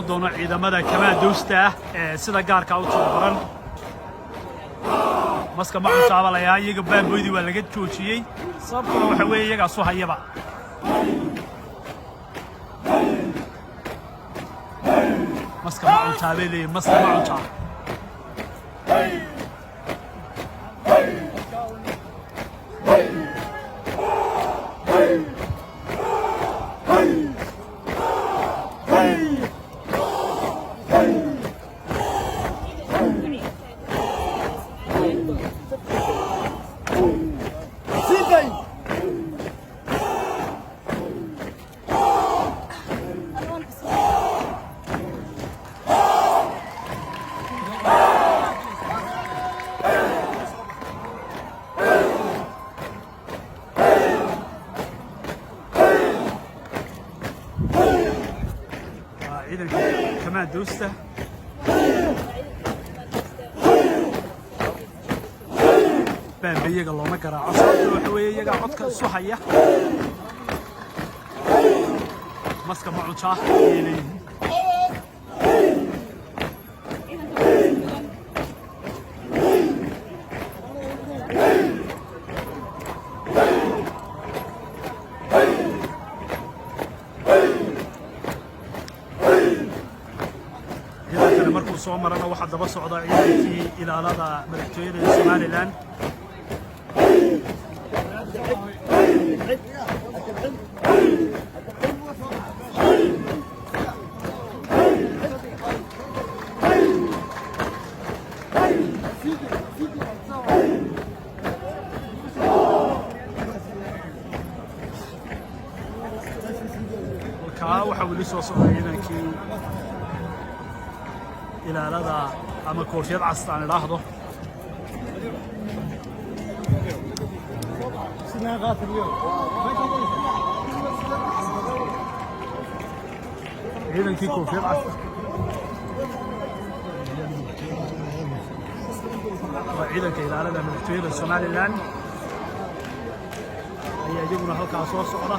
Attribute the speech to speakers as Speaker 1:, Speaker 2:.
Speaker 1: doono ciidamada kamaandoosta sida gaarka u tababaran maska ma cuntaabalayaa iyaga baanboydii waa laga joojiyey sababtuna waxa weeye iyagaa soo hayaba maska ma cuntaabay leeyihin maska ma cuntaa كمان دوسته بان بيجا الله ما قرا عصا وحوي يجا عدك الصحيه مسك معوشا soo marana waxa daba socda ciidankii ilaalada madaxtooyada Somaliland waxa wali soo socda ciidankii ilaalada ama koofiyad castaan ilaahdo ciidankii koofiyad castaan waa ciidanka ilaalada madaxtooyada Somaliland ayaa iyaguna halkaas soo socda